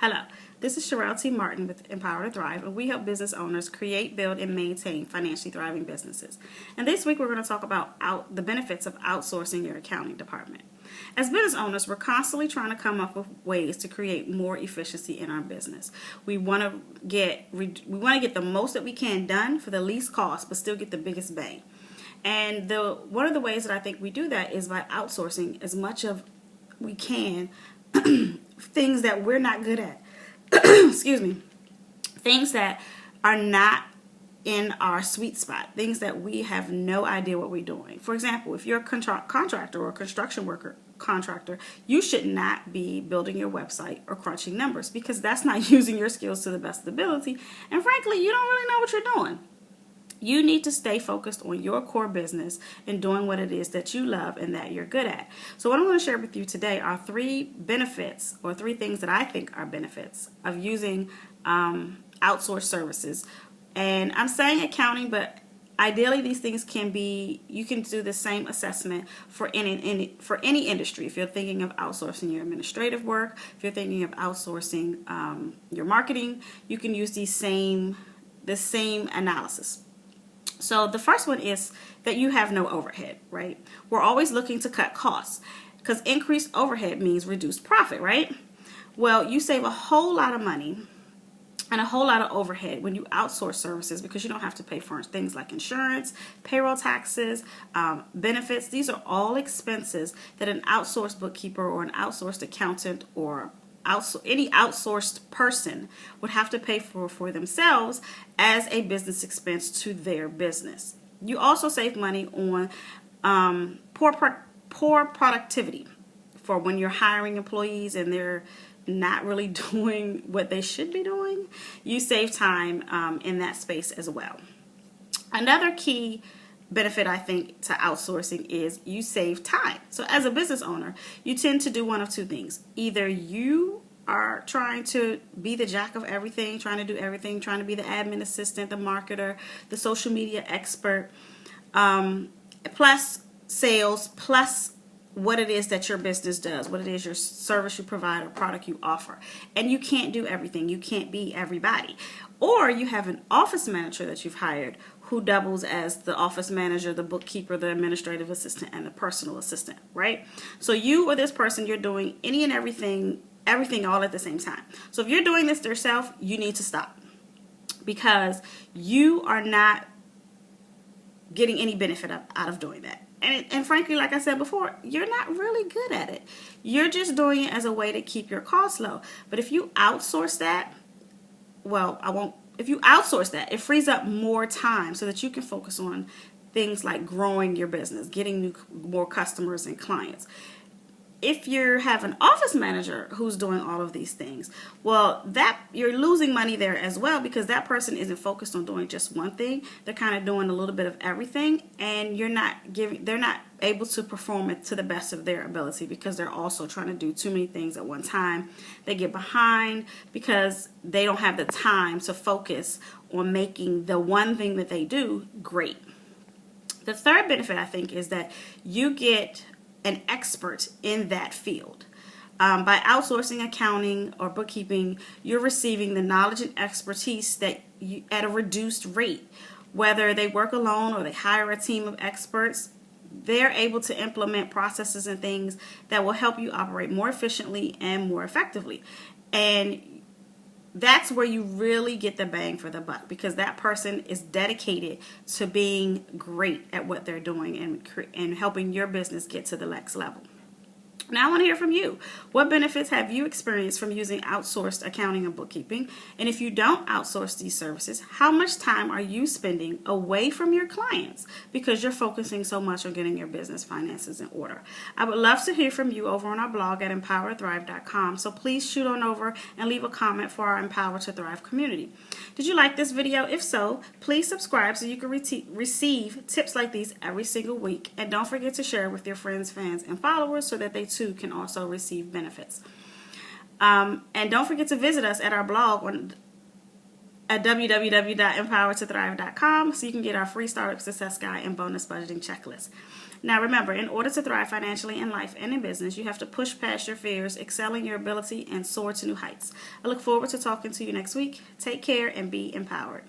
Hello, this is Sherelle T. Martin with Empower to Thrive, and we help business owners create, build, and maintain financially thriving businesses. And this week we're going to talk about the benefits of outsourcing your accounting department. As business owners, we're constantly trying to come up with ways to create more efficiency in our business. We want to get the most that we can done for the least cost, but still get the biggest bang. And one of the ways that I think we do that is by outsourcing as much of we can things that we're not good at. Excuse me. Things that are not in our sweet spot. Things that we have no idea what we're doing. For example, if you're a contractor or a construction worker contractor, you should not be building your website or crunching numbers, because that's not using your skills to the best of the ability. And frankly, you don't really know what you're doing. You need to stay focused on your core business and doing what it is that you love and that you're good at. So what I'm going to share with you today are three benefits, or three things that I think are benefits of using outsourced services. And I'm saying accounting, but ideally these things can be, you can do the same assessment for any industry. If you're thinking of outsourcing your administrative work, if you're thinking of outsourcing your marketing, you can use the same analysis. So the first one is that you have no overhead, right? We're always looking to cut costs, because increased overhead means reduced profit, right? Well, you save a whole lot of money and a whole lot of overhead when you outsource services, because you don't have to pay for things like insurance, payroll taxes, benefits. These are all expenses that an outsourced bookkeeper or an outsourced accountant or any outsourced person would have to pay for themselves as a business expense to their business. You also save money on poor productivity for when you're hiring employees and they're not really doing what they should be doing. You save time in that space as well. Another key benefit, I think, to outsourcing is you save time. So as a business owner, you tend to do one of two things. Either you are trying to be the jack of everything, trying to do everything, trying to be the admin assistant, the marketer, the social media expert, plus sales, plus what it is that your business does, what it is your service you provide or product you offer. And you can't do everything. You can't be everybody. Or you have an office manager that you've hired who doubles as the office manager, the bookkeeper, the administrative assistant, and the personal assistant, right? So you or this person, you're doing any and everything all at the same time. So if you're doing this yourself, you need to stop, because you are not getting any benefit out of doing that. And frankly, like I said before, you're not really good at it. You're just doing it as a way to keep your costs low. But if you outsource that, if you outsource that, it frees up more time so that you can focus on things like growing your business, getting more customers and clients. If you have an office manager who's doing all of these things, well, that you're losing money there as well, because that person isn't focused on doing just one thing. They're kind of doing a little bit of everything, and they're not able to perform it to the best of their ability, because they're also trying to do too many things at one time. They get behind because they don't have the time to focus on making the one thing that they do great. The third benefit, I think, is that you get an expert in that field. By outsourcing accounting or bookkeeping, you're receiving the knowledge and expertise that at a reduced rate. Whether they work alone or they hire a team of experts, they're able to implement processes and things that will help you operate more efficiently and more effectively. And that's where you really get the bang for the buck, because that person is dedicated to being great at what they're doing and helping your business get to the next level. Now I want to hear from you. What benefits have you experienced from using outsourced accounting and bookkeeping? And if you don't outsource these services, how much time are you spending away from your clients because you're focusing so much on getting your business finances in order? I would love to hear from you over on our blog at EmpowerToThrive.com. So please shoot on over and leave a comment for our Empower to Thrive community. Did you like this video? If so, please subscribe so you can receive tips like these every single week. And don't forget to share with your friends, fans, and followers so that they too can also receive benefits. And don't forget to visit us at our blog at www.empowertothrive.com so you can get our free startup success guide and bonus budgeting checklist. Now remember, in order to thrive financially in life and in business, you have to push past your fears, excel in your ability, and soar to new heights. I look forward to talking to you next week. Take care and be empowered.